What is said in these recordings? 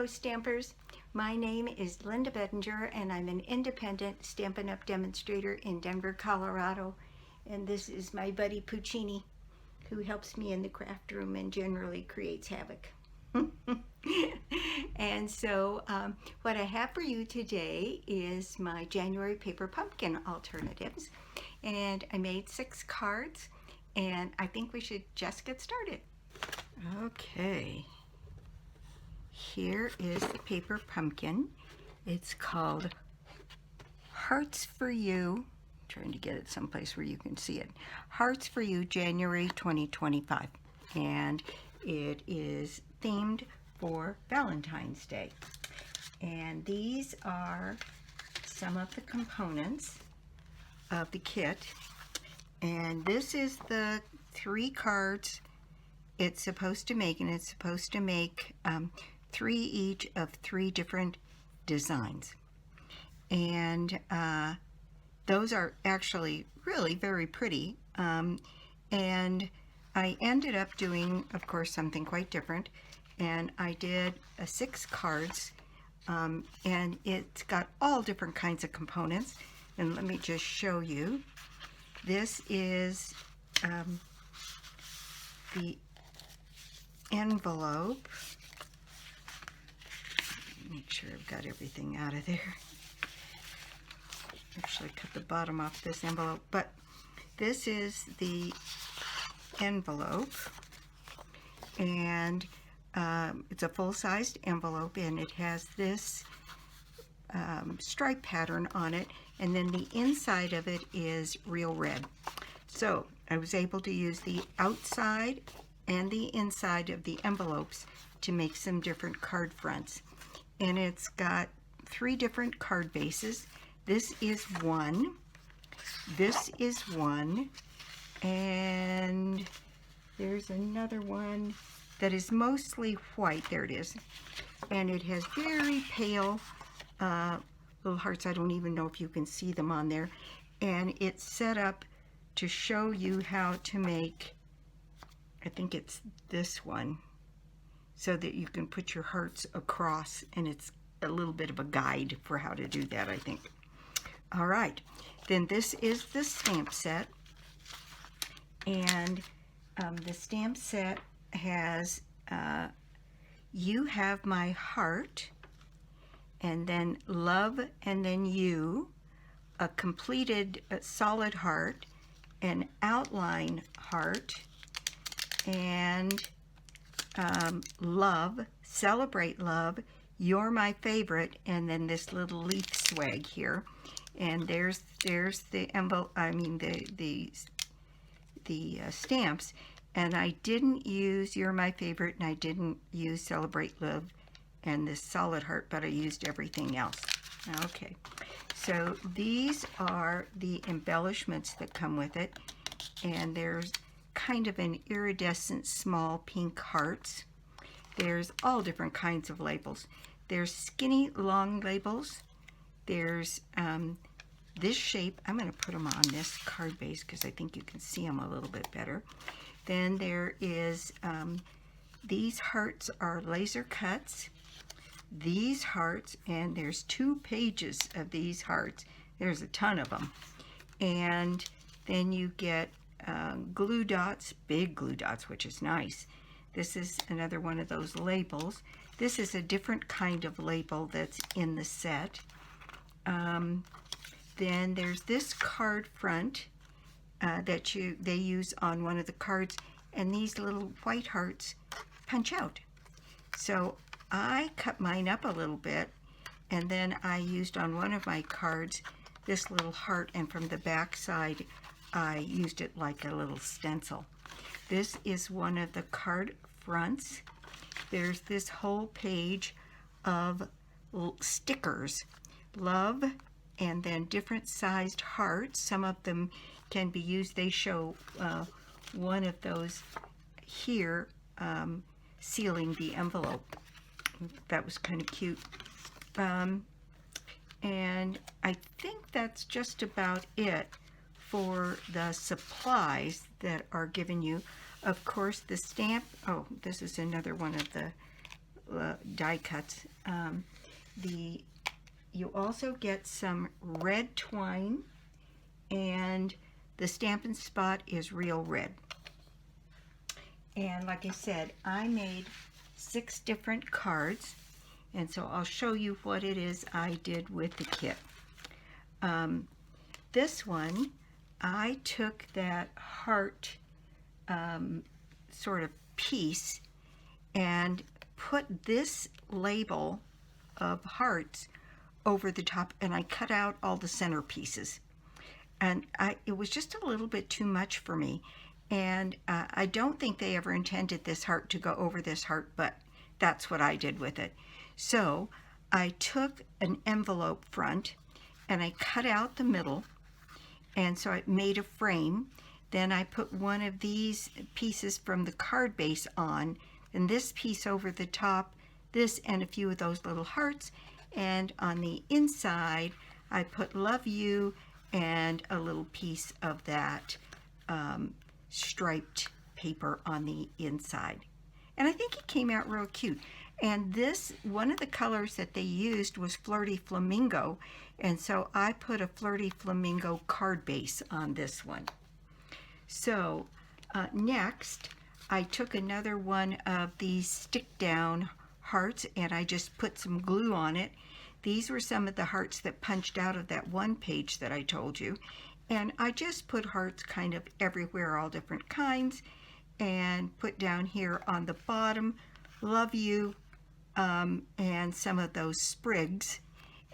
Stampers. My name is Linda Bedinger and I'm an independent Stampin' Up! Demonstrator in Denver, Colorado. And this is my buddy Puccini, who helps me in the craft room and generally creates havoc. And so what I have for you today is my January paper pumpkin alternatives. And I made 6 cards and I think we should just get started. Okay. Here is the paper pumpkin. It's called Hearts for You. I'm trying to get it someplace where you can see it. Hearts for You, January 2025. And it is themed for Valentine's Day. And these are some of the components of the kit. And this is the 3 cards it's supposed to make, and it's supposed to make 3 each of 3 different designs. And those are actually really very pretty. And I ended up doing, of course, something quite different. And I did 6 cards, and it's got all different kinds of components. And let me just show you. This is the envelope. Make sure I've got everything out of there. Actually cut the bottom off this envelope, but this is the envelope, and it's a full-sized envelope, and it has this stripe pattern on it, and then the inside of it is real red. So I was able to use the outside and the inside of the envelopes to make some different card fronts. And it's got 3 different card bases. This is one, this is one, and there's another one that is mostly white. There it is. And it has very pale little hearts. I don't even know if you can see them on there. And it's set up to show you how to make, I think it's this one, so that you can put your hearts across, and it's a little bit of a guide for how to do that, I think. All right, then this is the stamp set, and the stamp set has You Have My Heart, and then Love, and then You, a completed solid heart, an outline heart, and Love, Celebrate Love, You're My Favorite, and then this little leaf swag here. And there's the envelope, I mean the stamps. And I didn't use You're My Favorite, and I didn't use Celebrate Love and this solid heart, but I used everything else. Okay, so these are the embellishments that come with it, and there's kind of an iridescent small pink hearts. There's all different kinds of labels. There's skinny long labels. There's this shape. I'm going to put them on this card base because I think you can see them a little bit better. Then there is these hearts are laser cuts. These hearts, and there's 2 pages of these hearts. There's a ton of them. And then you get glue dots, big glue dots, which is nice. This is another one of those labels. This is a different kind of label that's in the set. Then there's this card front that they use on one of the cards, and these little white hearts punch out. So I cut mine up a little bit, and then I used on one of my cards this little heart, and from the back side I used it like a little stencil. This is one of the card fronts. There's this whole page of stickers, love, and then different sized hearts. Some of them can be used. They show one of those here sealing the envelope. That was kind of cute. And I think that's just about it for the supplies that are given you. Of course, the stamp, oh, this is another one of the die cuts. You also get some red twine, and the Stampin' Spot is real red. And like I said, I made 6 different cards, and so I'll show you what it is I did with the kit. This one, I took that heart sort of piece and put this label of hearts over the top, and I cut out all the center pieces. And it was just a little bit too much for me. And I don't think they ever intended this heart to go over this heart, but that's what I did with it. So I took an envelope front and I cut out the middle, and so I made a frame. Then I put one of these pieces from the card base on, and this piece over the top, this and a few of those little hearts. And on the inside, I put Love You and a little piece of that striped paper on the inside. And I think it came out real cute. And this, one of the colors that they used was Flirty Flamingo, and so I put a Flirty Flamingo card base on this one. So next, I took another one of these stick down hearts and I just put some glue on it. These were some of the hearts that punched out of that one page that I told you. And I just put hearts kind of everywhere, all different kinds, and put down here on the bottom, Love You, and some of those sprigs.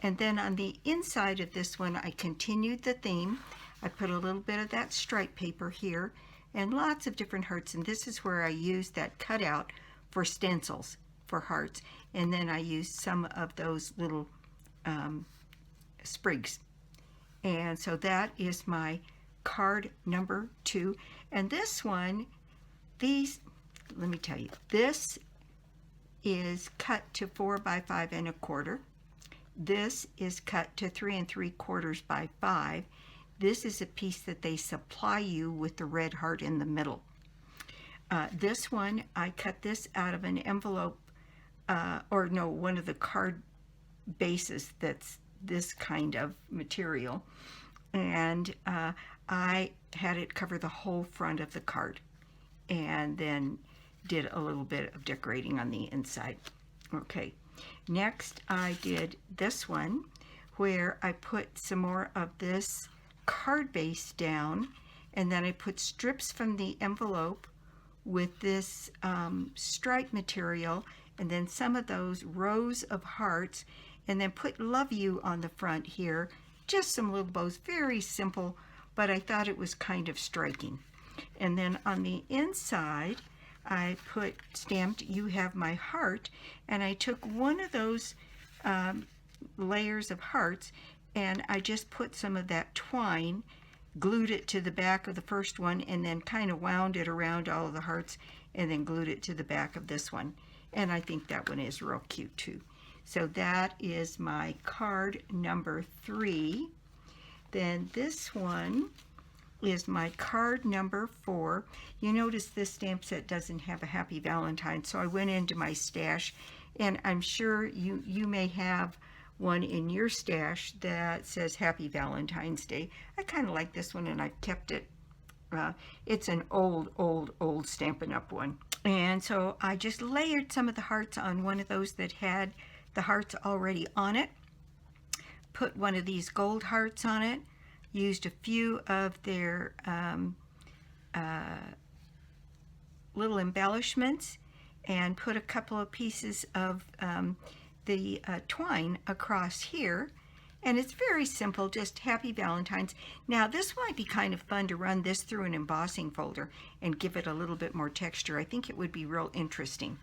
And then on the inside of this one, I continued the theme. I put a little bit of that stripe paper here and lots of different hearts. And this is where I used that cutout for stencils for hearts. And then I used some of those little sprigs. And so that is my card number 2. And this one, let me tell you, this is cut to 4 by 5 1/4. This is cut to 3 3/4 by 5. This is a piece that they supply you with the red heart in the middle. This one, I cut this out of an envelope, one of the card bases that's this kind of material. And I had it cover the whole front of the card, and then did a little bit of decorating on the inside. Okay, next I did this one where I put some more of this card base down, and then I put strips from the envelope with this stripe material, and then some of those rows of hearts, and then put Love You on the front here. Just some little bows, very simple, but I thought it was kind of striking. And then on the inside, I put stamped You Have My Heart, and I took one of those layers of hearts, and I just put some of that twine, glued it to the back of the first one, and then kind of wound it around all of the hearts, and then glued it to the back of this one. And I think that one is real cute too. So that is my card number 3. Then this one is my card number 4. You notice this stamp set doesn't have a Happy Valentine, so I went into my stash, and I'm sure you may have one in your stash that says Happy Valentine's Day. I kind of like this one, and I've kept it. It's an old Stampin' Up one. And so I just layered some of the hearts on one of those that had the hearts already on it. Put one of these gold hearts on it. Used a few of their little embellishments, and put a couple of pieces of the twine across here. And it's very simple, just Happy Valentine's. Now this might be kind of fun to run this through an embossing folder and give it a little bit more texture. I think it would be real interesting.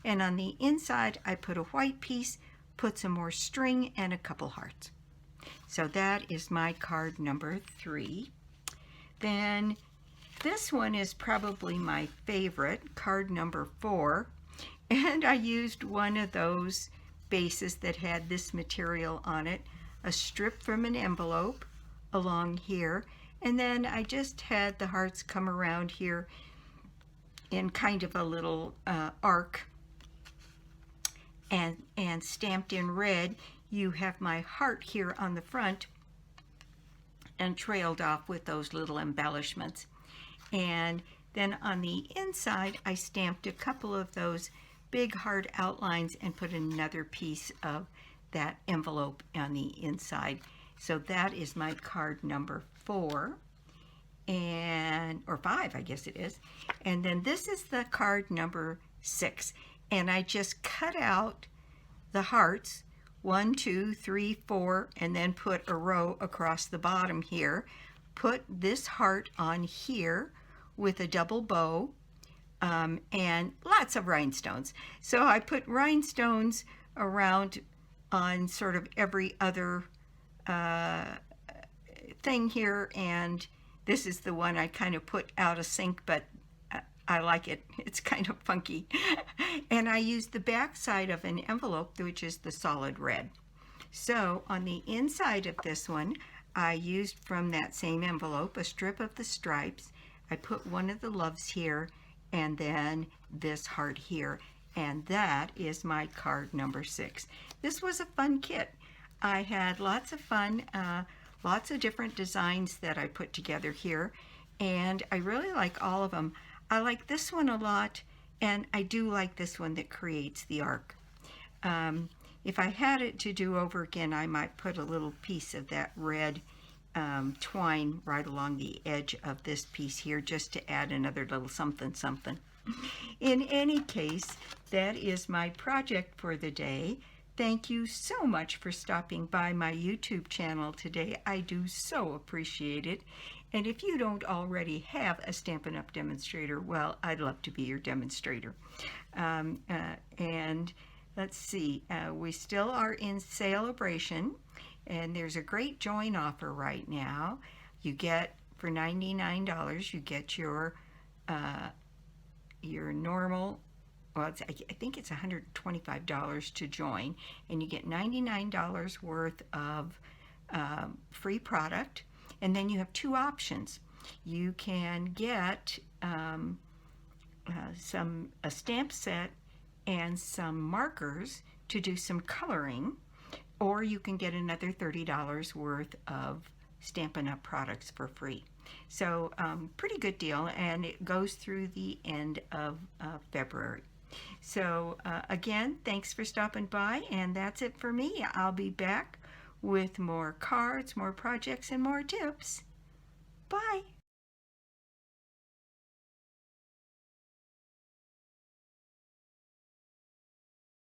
And on the inside, I put a white piece, put some more string, and a couple hearts. So that is my card number 3. Then this one is probably my favorite, card number 4. And I used one of those bases that had this material on it, a strip from an envelope along here, and then I just had the hearts come around here in kind of a little arc. and stamped in red, you have my heart here on the front and trailed off with those little embellishments. And then on the inside, I stamped a couple of those big hard outlines and put another piece of that envelope on the inside. So that is my card number 4, and or 5, I guess it is. And then this is the card number 6, and I just cut out the hearts 1, 2, 3, 4, and then put a row across the bottom here. Put this heart on here with a double bow, and lots of rhinestones. So I put rhinestones around on sort of every other thing here, and this is the one I kind of put out of sync, but I like it. It's kind of funky. And I used the back side of an envelope, which is the solid red. So on the inside of this one, I used from that same envelope a strip of the stripes. I put one of the loves here, and then this heart here, and that is my card number 6. This was a fun kit. I had lots of fun, lots of different designs that I put together here, and I really like all of them. I like this one a lot, and I do like this one that creates the arc. If I had it to do over again, I might put a little piece of that red twine right along the edge of this piece here, just to add another little something something. In any case, that is my project for the day. Thank you so much for stopping by my YouTube channel today. I do so appreciate it. And if you don't already have a Stampin' Up! Demonstrator, well, I'd love to be your demonstrator. And let's see, we still are in celebration, and there's a great join offer right now. You get, for $99, you get your normal, well, I think it's $125 to join, and you get $99 worth of free product. And then you have 2 options. You can get a stamp set and some markers to do some coloring, or you can get another $30 worth of Stampin' Up! Products for free. So pretty good deal, and it goes through the end of February. So again, thanks for stopping by, and that's it for me. I'll be back with more cards, more projects, and more tips. Bye.